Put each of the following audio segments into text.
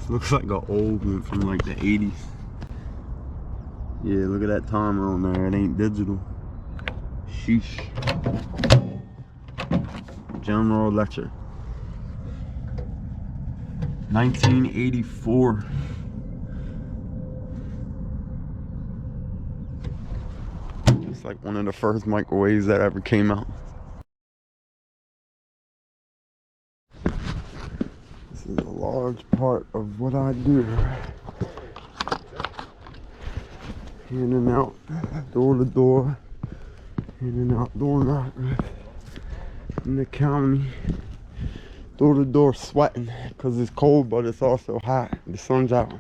Looks like an old one from like the 80s. Yeah, look at that timer on there. It ain't digital. Sheesh. General Electric. 1984. It's like one of the first microwaves that ever came out. This is a large part of what I do. In and out, door to door, in and out, door knockers in the county, door to door sweating because it's cold, but it's also hot. The sun's out.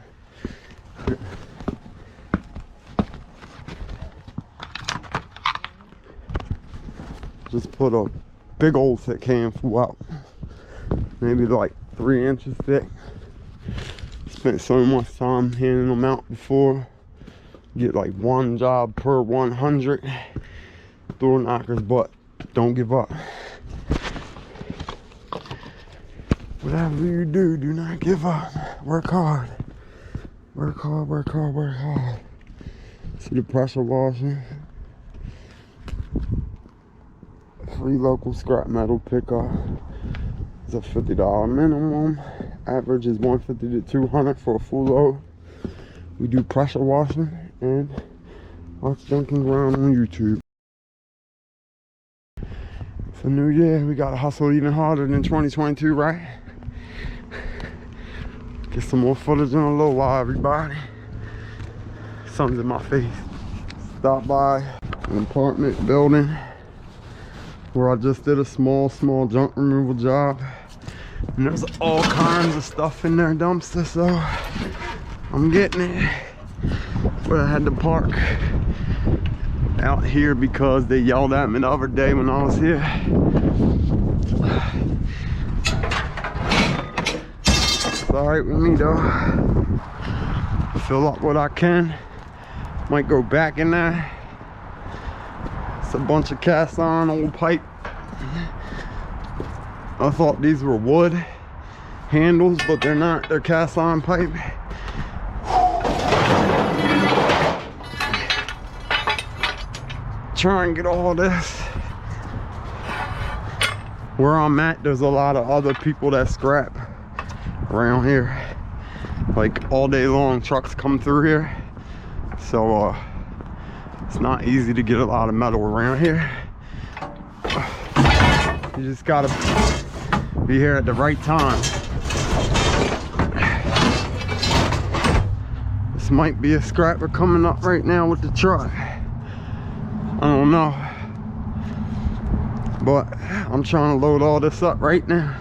Just put a big old thick handful out, maybe like 3 inches thick. Spent so much time handing them out before. Get like one job per 100 door knockers, but don't give up. Whatever you do, do not give up. Work hard. Work hard, work hard, work hard. See the pressure washing. Free local scrap metal pickup. It's a $50 minimum. Average is $150 to $200 for a full load. We do pressure washing and watch Duncan Ground on YouTube. For New Year, we gotta hustle even harder than 2022, right? Get some more footage in a little while, everybody. Sun's in my face. Stop by an apartment building where I just did a small junk removal job. And there's all kinds of stuff in their dumpster, so I'm getting it. But I had to park out here because they yelled at me the other day when I was here. It's alright with me though. Fill up what I can. Might go back in there. It's a bunch of cast iron old pipe. I thought these were wood handles, but they're not. They're cast iron pipe. Try and get all this. Where I'm at, there's a lot of other people that scrap around here. Like all day long, trucks come through here. So it's not easy to get a lot of metal around here. You just gotta be here at the right time. This might be a scrapper coming up right now with the truck. I don't know, but I'm trying to load all this up right now.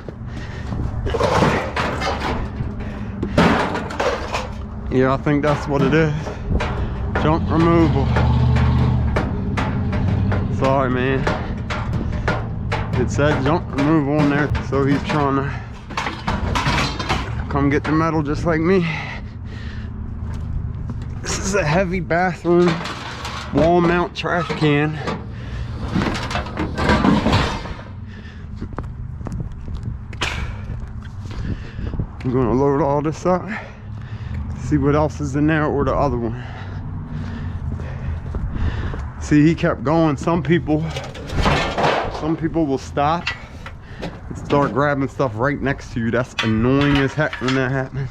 Yeah, I think that's what it is. Junk removal. Sorry, man. It said junk removal on there, so he's trying to come get the metal just like me. This is a heavy bathroom wall mount trash can. I'm gonna load all this up, see what else is in there, or the other one. See, he kept going. Some people will stop and start grabbing stuff right next to you. That's annoying as heck when that happens.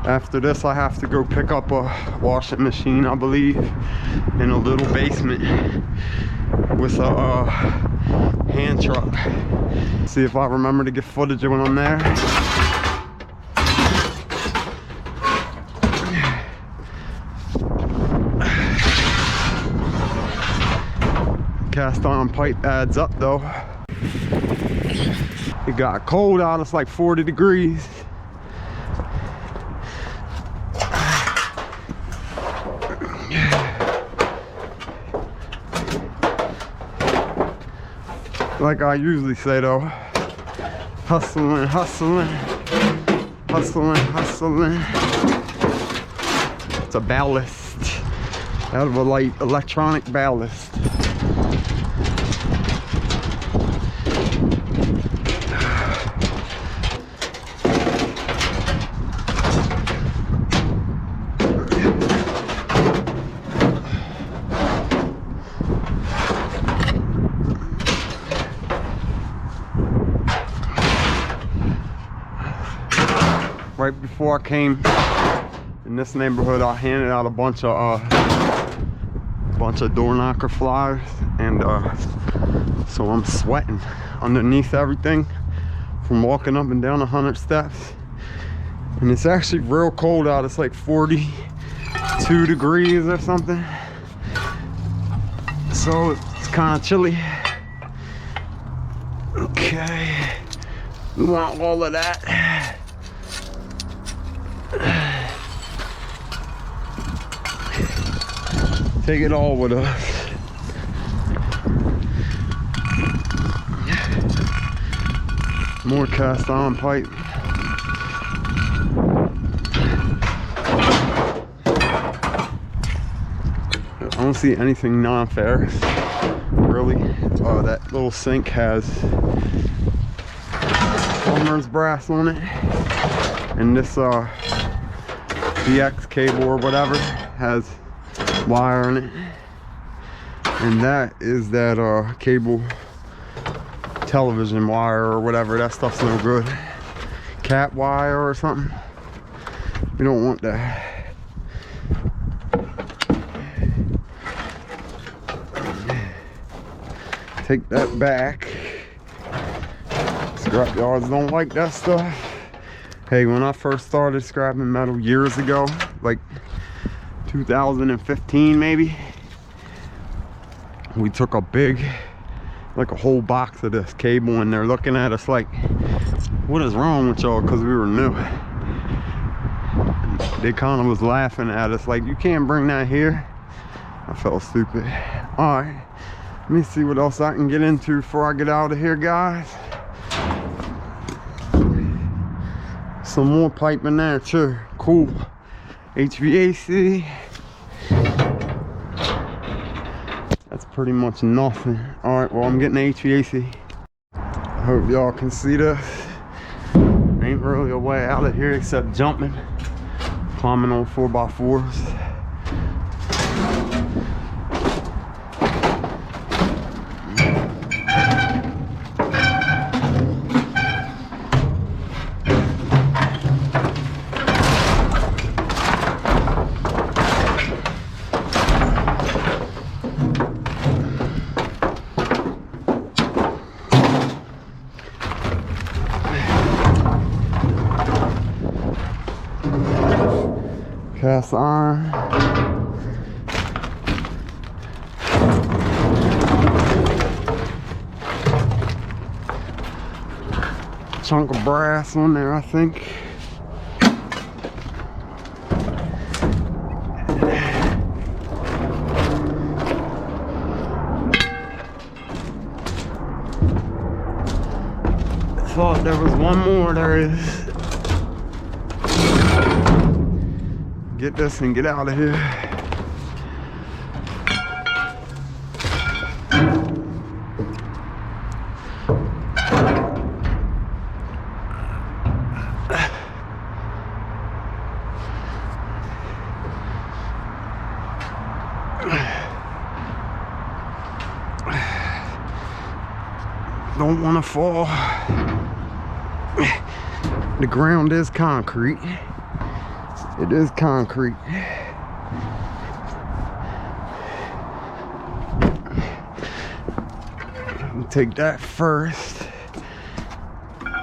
After this, I have to go pick up a washing machine, I believe, in a little basement with a hand truck. See if I remember to get footage when I'm there. Cast iron pipe adds up though. It got cold out, it's like 40 degrees. Like I usually say though, hustling, hustling, hustling, hustling. It's a ballast out of a light electronic ballast. right before I came in this neighborhood, I handed out a bunch of door knocker flyers, and so I'm sweating underneath everything from walking up and down 100 steps. And it's actually real cold out. It's like 42 degrees or something, so it's kind of chilly. Okay, we want all of that. Take it all with us. More cast iron pipe. I don't see anything non-ferrous, really. That little sink has plumber's brass on it, and this VX cable or whatever has wire in it, and that is that cable television wire or whatever. That stuff's no good. Cat wire or something. We don't want that. Take that back. Scrap yards don't like that stuff. Hey, when I first started scrapping metal years ago, like 2015 maybe, we took a big, like a whole box of this cable, and they're looking at us like, what is wrong with y'all? Because we were new. And they kind of was laughing at us like, you can't bring that here. I felt stupid. All right, let me see what else I can get into before I get out of here, guys. Some more pipe in there too. Cool. HVAC. That's pretty much nothing. All right, well, I'm getting the HVAC. I hope y'all can see this. Ain't really a way out of here except jumping, climbing on 4x4s. Cast iron. Chunk of brass on there, I think. Thought there was one more. There is. Get this and get out of here. Don't want to fall. The ground is concrete. It is concrete. Take that first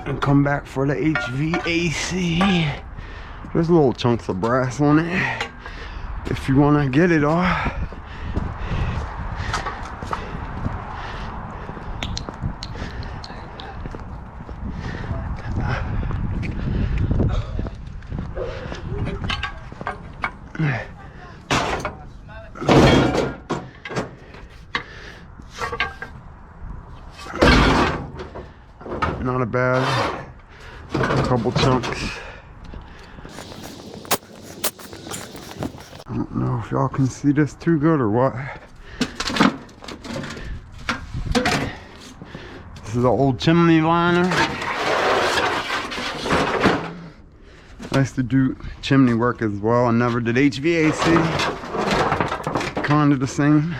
and come back for the HVAC. There's little chunks of brass on it if you want to get it off. Not a bad couple chunks. I don't know if y'all can see this too good or what. This is an old chimney liner. I used to do chimney work as well. I never did HVAC. Kind of the same.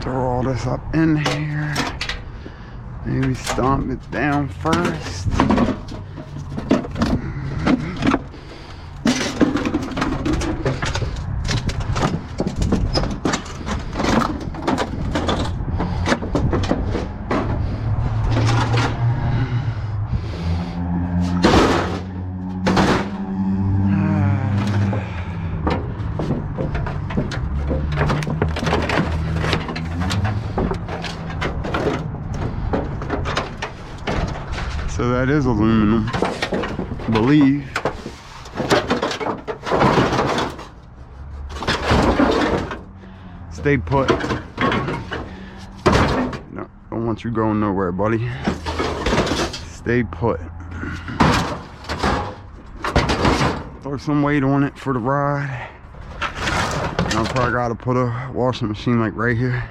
Throw all this up in here. Maybe stomp it down first. So that is aluminum, I believe. Stay put. No, don't want you going nowhere, buddy. Stay put. Throw some weight on it for the ride. And I probably gotta put a washing machine like right here.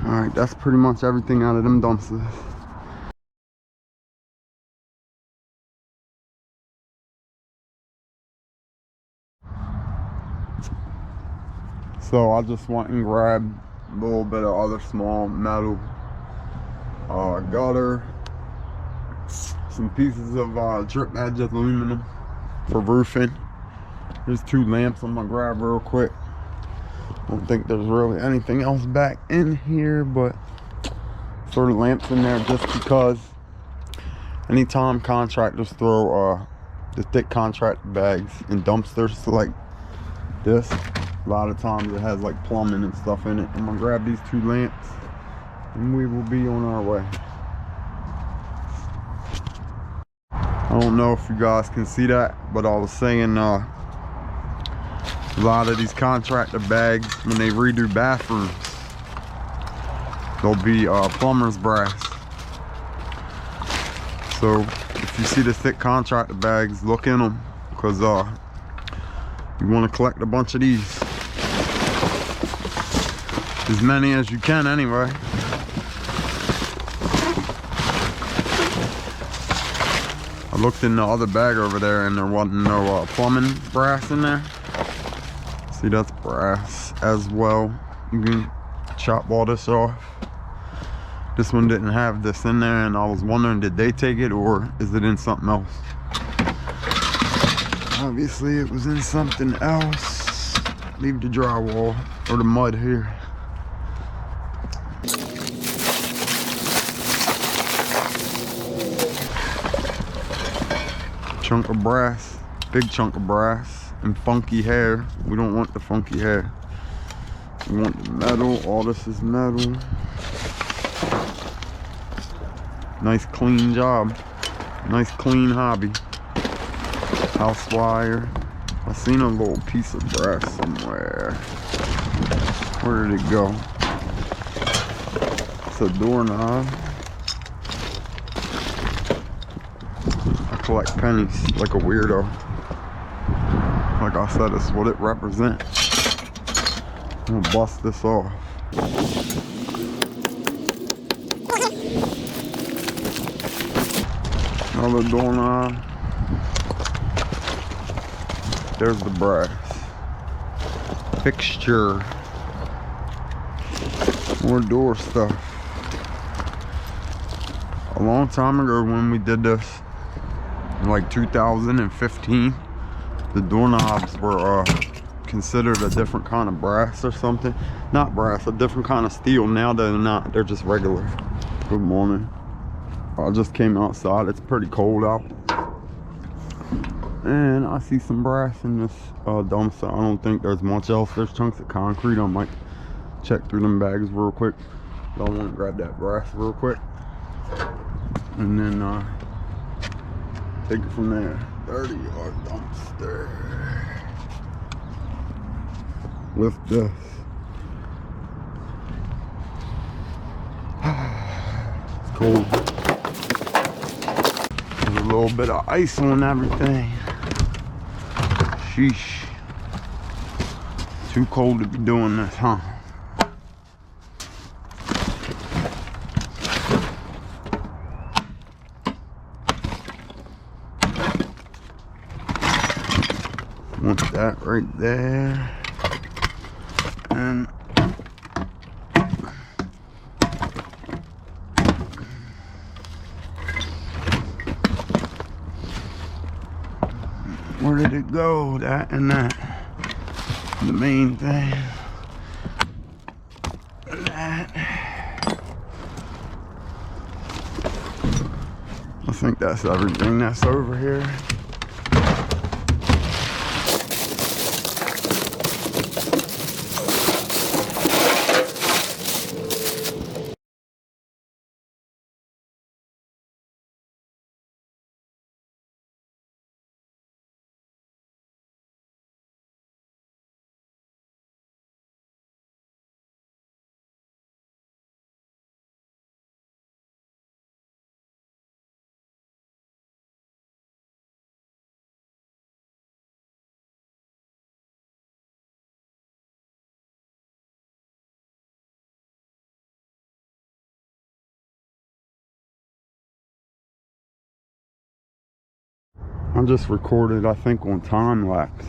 Alright, that's pretty much everything out of them dumpsters. So I just went and grabbed a little bit of other small metal gutter, some pieces of drip edge aluminum for roofing. There's 2 lamps I'm gonna grab real quick. Don't think there's really anything else back in here, but sort of lamps in there just because anytime contractors throw the thick contract bags in dumpsters like this, a lot of times it has like plumbing and stuff in it. I'm gonna grab these 2 lamps and we will be on our way. I don't know if you guys can see that, but I was saying a lot of these contractor bags, when they redo bathrooms, they'll be plumber's brass. So if you see the thick contractor bags, look in them, because you want to collect a bunch of these. As many as you can anyway. I looked in the other bag over there and there wasn't no plumbing brass in there. See, that's brass as well. You can chop all this off. This one didn't have this in there and I was wondering, did they take it or is it in something else? Obviously it was in something else. Leave the drywall or the mud here. Chunk of brass, big chunk of brass, and funky hair. We don't want the funky hair. We want the metal. All this is metal. Nice clean job. Nice clean hobby. House wire. I seen a little piece of brass somewhere. Where did it go? It's a doorknob. Collect pennies like a weirdo. Like I said, it's what it represents. I'm gonna bust this off. Another doorknob. There's the brass. Fixture. More door stuff. A long time ago when we did this, like 2015, the doorknobs were considered a different kind of brass or something. Not brass, a different kind of steel. Now they're not, they're just regular. Good morning. I just came outside. It's pretty cold out and I see some brass in this dumpster. I don't think there's much else. There's chunks of concrete. I might check through them bags real quick. I want to grab that brass real quick and then take it from there. 30-yard dumpster. Lift this. It's cold. There's a little bit of ice on everything. Sheesh. Too cold to be doing this, huh? Want that right there. And Where did it go? That and that. The main thing. That. I think that's everything that's over here. I just recorded, I think, on time lapse.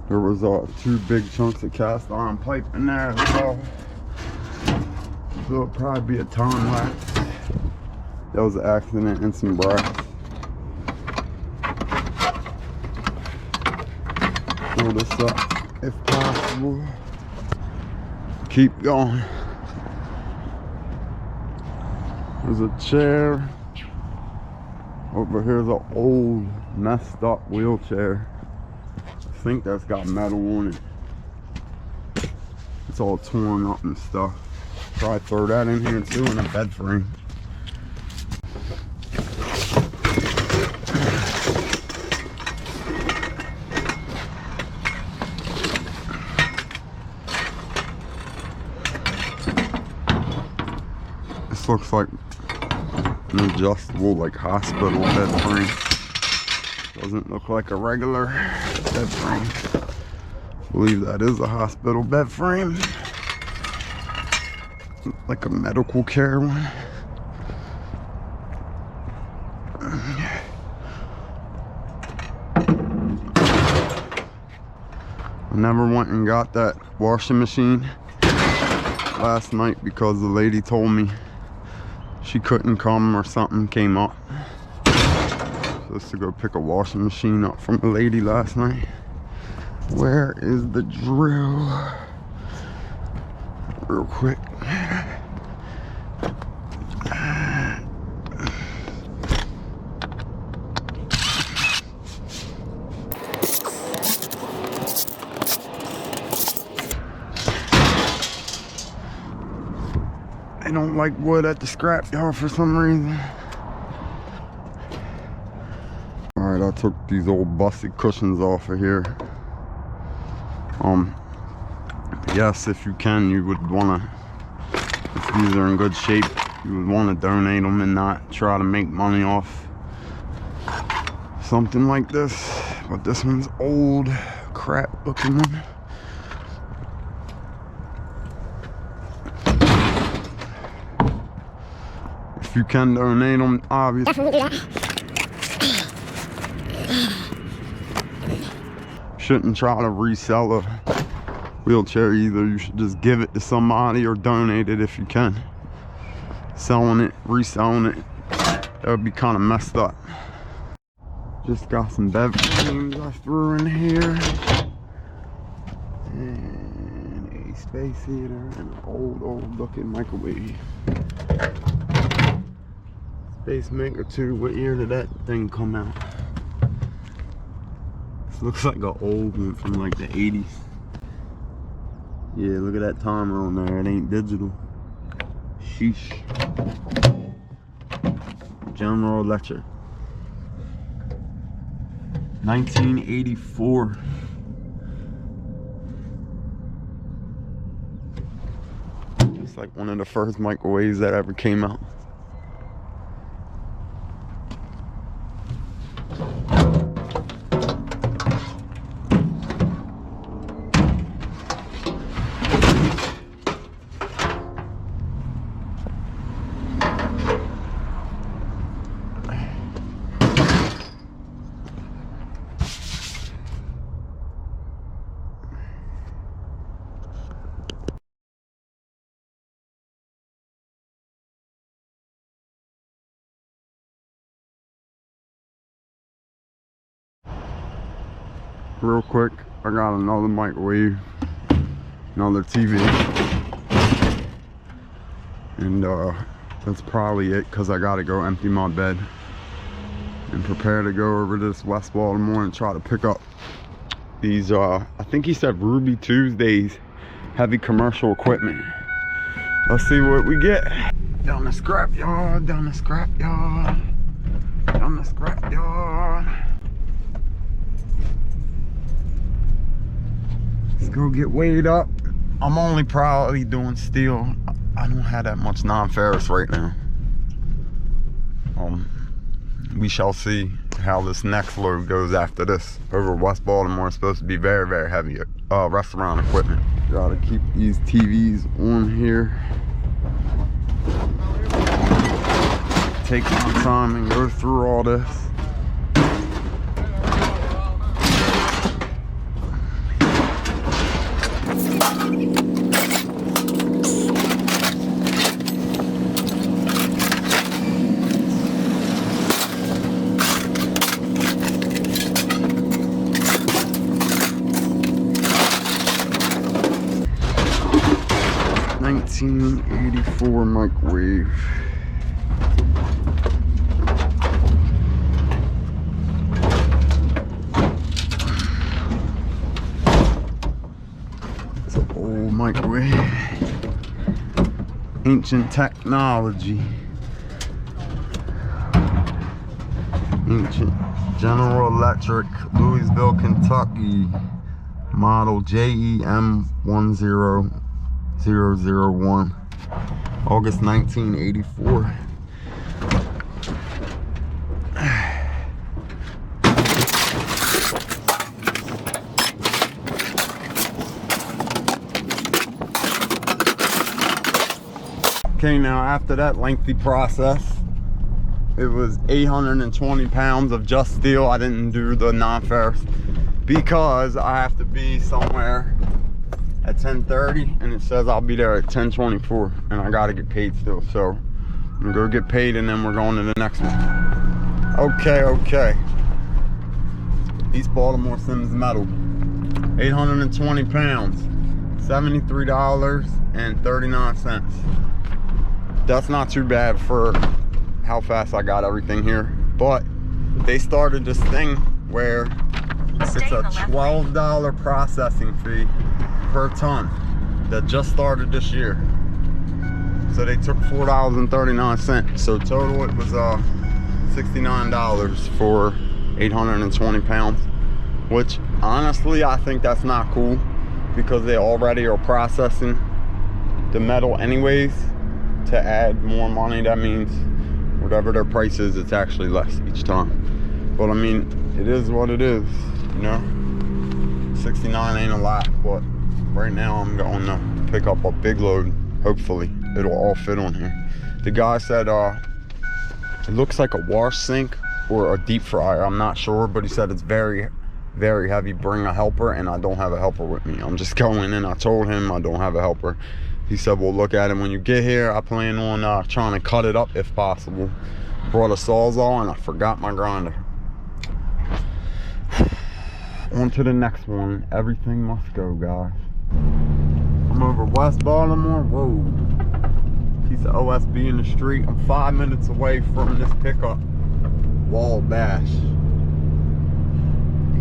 There was 2 big chunks of cast iron pipe in there as well. So it'll probably be a time lapse. That was an accident and some brass. Fill this up if possible. Keep going. There's a chair. Over here's an old, messed up wheelchair. I think that's got metal on it. It's all torn up and stuff. Probably throw that in here too in a bed frame. This looks like an adjustable, like, hospital bed frame. Doesn't look like a regular bed frame. I believe that is a hospital bed frame. Like a medical care one. I never went and got that washing machine last night because the lady told me she couldn't come or something came up. Supposed to go pick a washing machine up from a lady last night. Where is the drill? Real quick. I don't like wood at the scrapyard for some reason. Alright, I took these old busted cushions off of here. Yes, if you can, you would want to, if these are in good shape, you would want to donate them and not try to make money off something like this. But this one's old, crap looking one. If you can donate them, obviously. Definitely do that. Shouldn't try to resell a wheelchair either. You should just give it to somebody or donate it if you can. Selling it, reselling it, that would be kind of messed up. Just got some bed frames I threw in here. And a space heater and an old looking microwave. Space Maker 2, what year did that thing come out? This looks like an old one from like the 80s. Yeah, look at that timer on there, it ain't digital. Sheesh. General Electric. 1984. It's like one of the first microwaves that ever came out. real quick. I got another microwave, another TV, and that's probably it, because I gotta go empty my bed and prepare to go over to this West Baltimore and try to pick up these I think he said Ruby Tuesdays heavy commercial equipment. Let's see what we get. Down the scrap yard, down the scrap yard, down the scrap yard. Let's go get weighed up. I'm only probably doing steel. I don't have that much non-ferrous right now. We shall see how this next load goes after this. Over West Baltimore is supposed to be very, very heavy restaurant equipment. Gotta keep these TVs on here. Take my time and go through all this. $19.84 microwave. It's an old microwave. Ancient technology. Ancient. General Electric, Louisville, Kentucky. Model JEM10001. August 1984. Okay, now after that lengthy process, it was 820 pounds of just steel. I didn't do the non-ferrous because I have to be somewhere at 10:30 and it says I'll be there at 10:24 and I gotta get paid still. So I'm gonna go get paid and then we're going to the next one. Okay. East Baltimore Sims Metal. 820 pounds. $73.39. That's not too bad for how fast I got everything here. But they started this thing where it's a $12 processing fee per ton that just started this year. So they took $4.39. So total it was $69 for 820 pounds, which honestly I think that's not cool because they already are processing the metal anyways. To add more money, that means whatever their price is, it's actually less each time. But I mean, it is what it is, you know. 69 ain't a lot, but right now I'm going to pick up a big load. Hopefully it'll all fit on here. The guy said it looks like a wash sink or a deep fryer, I'm not sure, but he said it's very, very heavy. Bring a helper, and I don't have a helper with me. I'm just going in. I told him I don't have a helper. He said, well, look at it when you get here. I plan on trying to cut it up if possible. Brought a Sawzall and I forgot my grinder. On to the next one. Everything must go, guys. I'm over West Baltimore Road. Piece of OSB in the street. I'm 5 minutes away from this pickup. Wabash.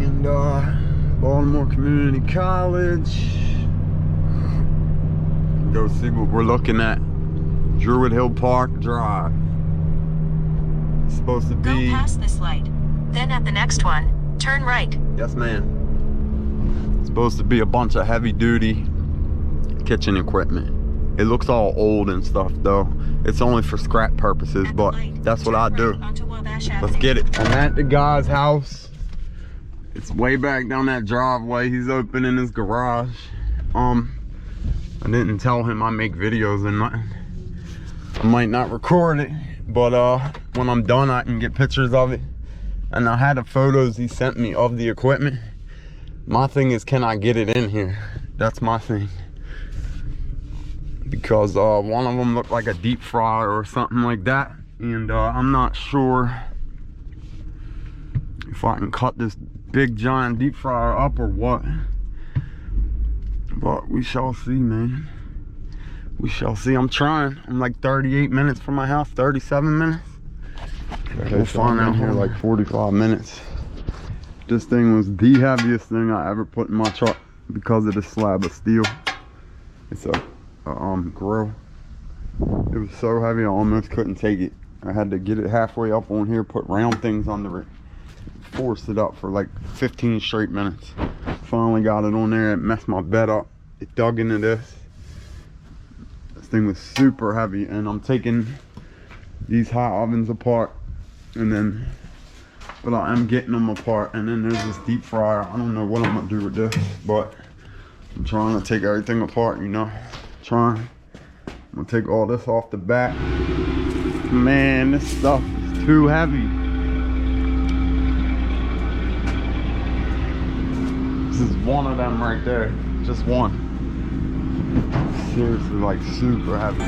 And Baltimore Community College. Go see what we're looking at. Druid Hill Park Drive. It's supposed to be... Go past this light. Then at the next one, turn right. Yes, ma'am. It's supposed to be a bunch of heavy duty kitchen equipment. It looks all old and stuff though. It's only for scrap purposes, but that's what I do. Let's get it. I'm at the guy's house. It's way back down that driveway. He's opening his garage. I didn't tell him I make videos and nothing. I might not record it, but when I'm done I can get pictures of it. And I had the photos he sent me of the equipment. My thing is, can I get it in here? That's my thing. Because one of them looked like a deep fryer or something like that. And I'm not sure if I can cut this big giant deep fryer up or what. But we shall see, man. We shall see. I'm trying. I'm like 38 minutes from my house, 37 minutes. Okay, we'll find out here like 45 minutes. This thing was the heaviest thing I ever put in my truck because of this slab of steel. It's a grill. It was so heavy I almost couldn't take it. I had to get it halfway up on here, put round things under it, forced it up for like 15 straight minutes. Finally got it on there. It messed my bed up. It dug into this. This thing was super heavy, and I'm taking these hot ovens apart, and then but I am getting them apart. And then there's this deep fryer. I don't know what I'm gonna do with this, but I'm trying to take everything apart, you know. I'm gonna take all this off the back. Man, this stuff is too heavy. This is one of them right there, just one. Seriously, like super heavy.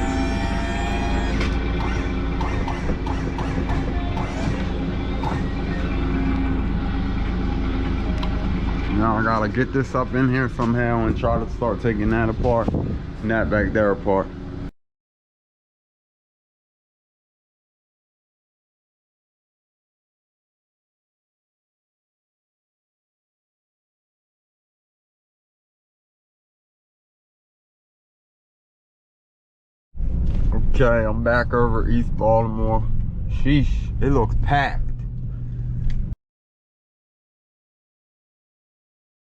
Now I gotta get this up in here somehow and try to start taking that apart and that back there apart. Okay, I'm back over East Baltimore. Sheesh, it looks packed.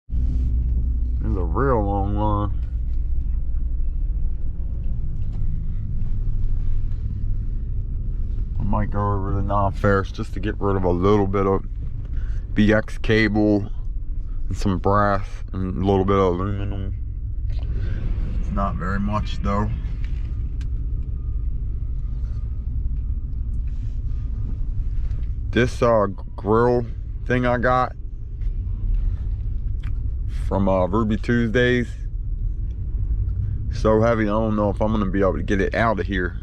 There's a real long line. I might go over to Nonferrous just to get rid of a little bit of BX cable and some brass and a little bit of aluminum. It's not very much though. This grill thing I got from Ruby Tuesdays, so heavy I don't know if I'm gonna be able to get it out of here.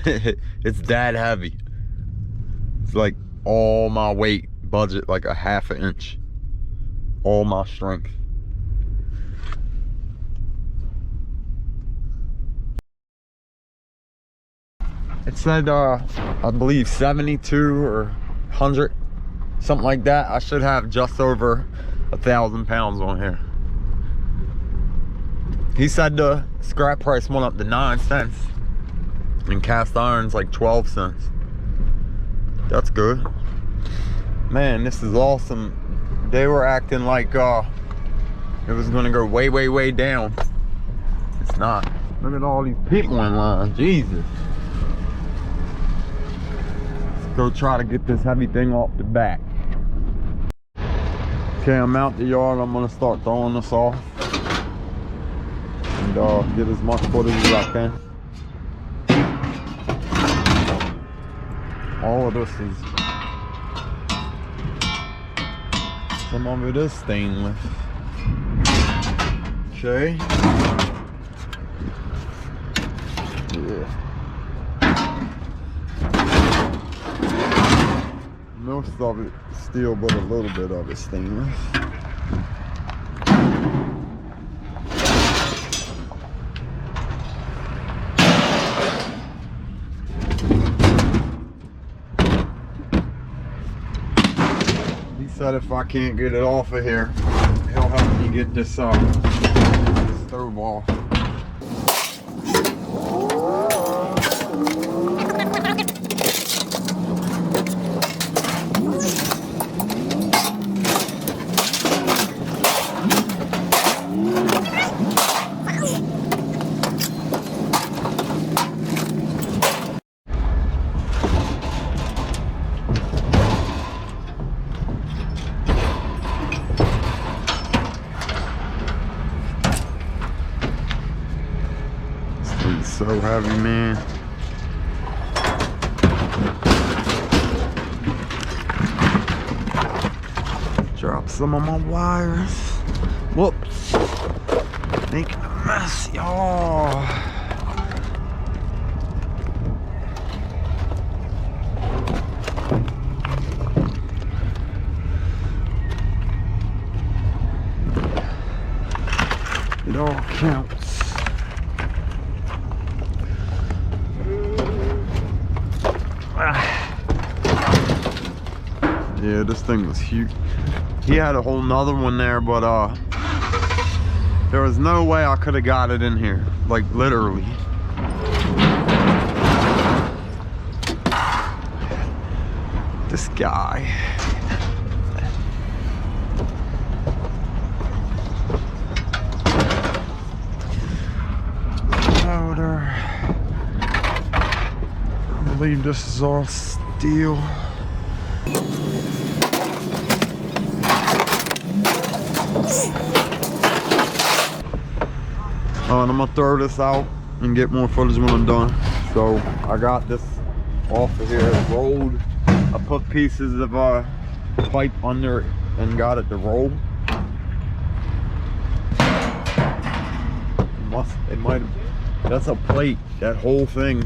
It's that heavy. It's like all my weight, budget like a half an inch, all my strength. It said I believe 72 or 100, something like that. I should have just over 1,000 pounds on here. He said the scrap price went up to 9 cents and cast iron's like 12 cents. That's good. Man, this is awesome. They were acting like it was gonna go way, way, way down. It's not. Look at all these people in line. Jesus. Go try to get this heavy thing off the back. Okay, I'm out the yard. I'm gonna start throwing this off and get as much footage as I can. All of this is, some of it is stainless. Okay. Yeah. Most of it steel, but a little bit of it stainless. He said if I can't get it off of here, he'll help me get this stove off. So heavy, man. Drop some of my wires. Whoops. Making a mess, y'all. counts. Yeah, this thing was huge. He had a whole nother one there, but there was no way I could have got it in here, like literally. This guy. Motor. I believe this is all steel. And I'm gonna throw this out and get more footage when I'm done. So I got this off of here, rolled. I put pieces of pipe under it and got it to roll. It might have, that's a plate. That whole thing,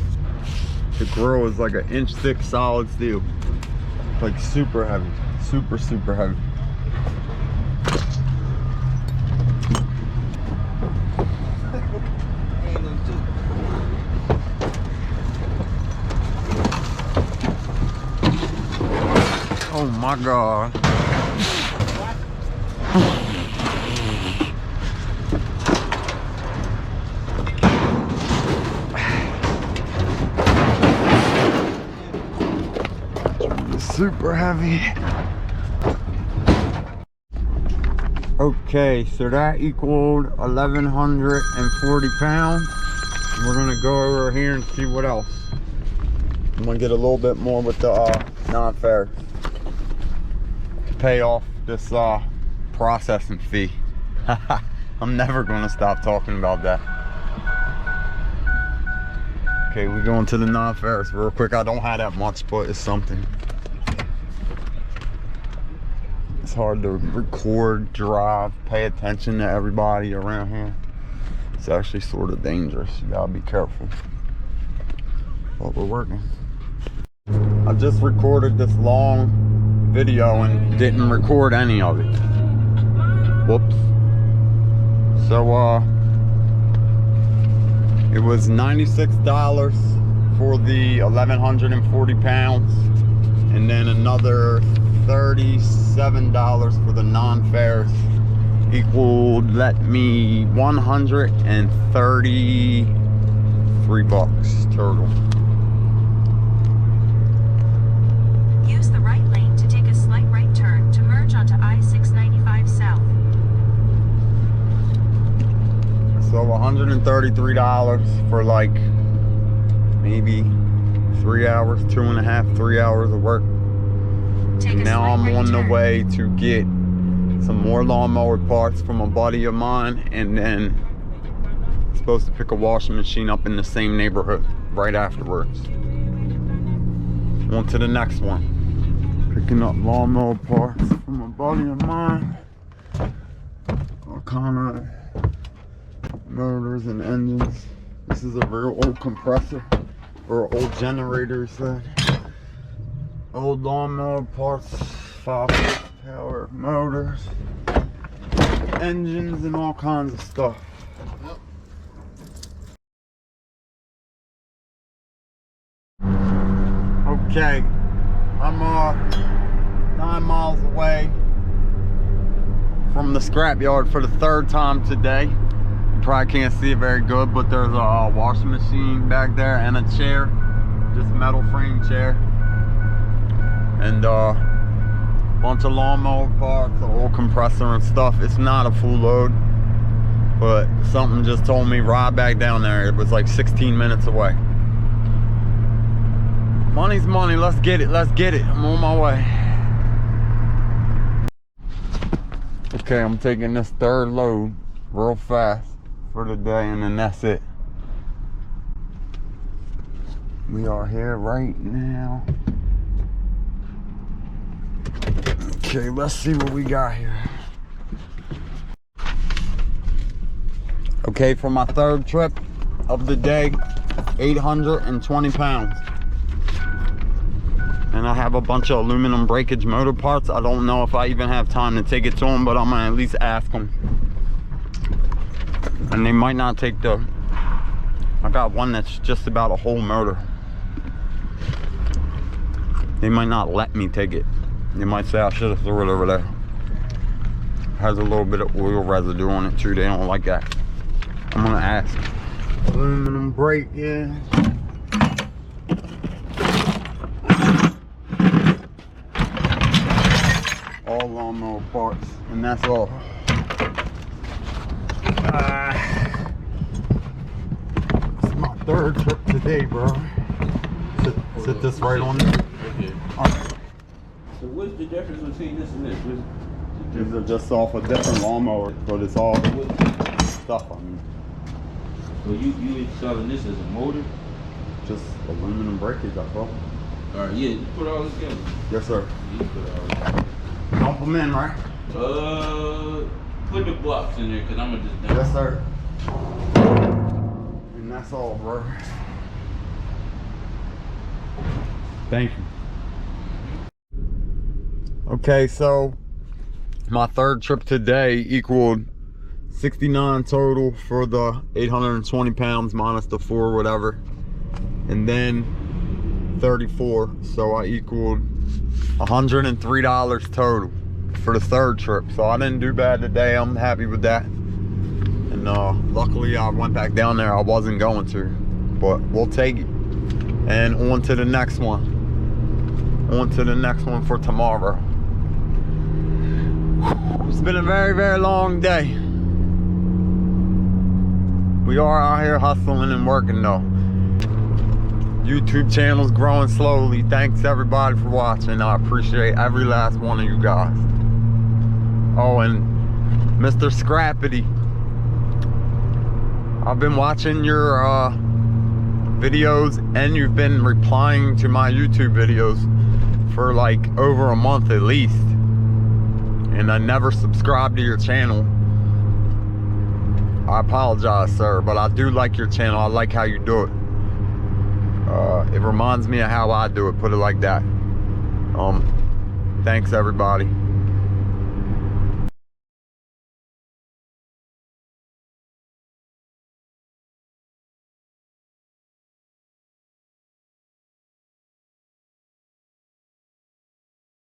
the grill is like an inch thick solid steel. Like super heavy, super heavy. Oh my God. Super heavy. Okay, so that equaled 1,140 pounds. We're gonna go over here and see what else. I'm gonna get a little bit more with the Nonferrous to pay off this processing fee. I'm never gonna stop talking about that. Okay, we're going to the Nonferrous real quick. I don't have that much, but it's something. It's hard to record, drive, pay attention to everybody around here. It's actually sort of dangerous. You gotta be careful. But we're working. I just recorded this long video and didn't record any of it. Whoops. So it was $96 for the 1,140 pounds, and then another $37 for the Nonferrous equaled, let me, 133 bucks total. Use the right lane to take a slight right turn to merge onto I-695 South. So $133 for like maybe 3 hours, 2.5, 3 hours of work. And now I'm on the way to get some more lawnmower parts from a buddy of mine, and then I'm supposed to pick a washing machine up in the same neighborhood right afterwards. On to the next one. Picking up lawnmower parts from a buddy of mine. All kind of motors and engines. This is a real old compressor, or old generator, he said. Old lawnmower parts, 5 horsepower motors, engines, and all kinds of stuff. Okay, I'm 9 miles away from the scrapyard for the 3rd time today. You probably can't see it very good, but there's a washing machine back there and a chair, just metal frame chair. And bunch of lawnmower parts, a whole compressor and stuff. It's not a full load, but something just told me ride back down there. It was like 16 minutes away. Money's money. Let's get it. Let's get it. I'm on my way. Okay, I'm taking this 3rd load real fast for the day, and then that's it. We are here right now. Okay, let's see what we got here. Okay, for my 3rd trip of the day, 820 pounds. And I have a bunch of aluminum breakage motor parts. I don't know if I even have time to take it to them, but I'm gonna at least ask them. And they might not take the, I got one that's just about a whole motor. They might not let me take it. They might say I should have threw it over there. Has a little bit of oil residue on it too. They don't like that. I'm gonna ask. Aluminum brake, yeah. All lawnmower parts, and that's all. It's my third trip today, bro. Sit this right on there. Okay. So what's the difference between this and this? These are just off a different lawnmower, but it's all stuff. I mean, So you installing this as a motor? just aluminum breakage, I thought. All right, yeah, you put all this together. Yes, sir. You put all this. Dump them in, right? Put the blocks in there, cause I'm gonna just dump. Yes, sir. And that's all, bro. Thank you. Okay, so my third trip today equaled 69 total for the 820 pounds minus the 4 whatever, and then 34, so I equaled $103 total for the third trip. So I didn't do bad today. I'm happy with that. And luckily I went back down there. I wasn't going to, but we'll take it. And on to the next one. On to the next one for tomorrow. It's been a very, very long day. We are out here hustling and working though. YouTube channel's growing slowly. Thanks everybody for watching. I appreciate every last one of you guys. Oh, and Mr. Scrappity, I've been watching your videos, and you've been replying to my YouTube videos for like over a month at least, and I never subscribed to your channel. I apologize, sir, but I do like your channel. I like how you do it. It reminds me of how I do it, put it like that. Thanks everybody.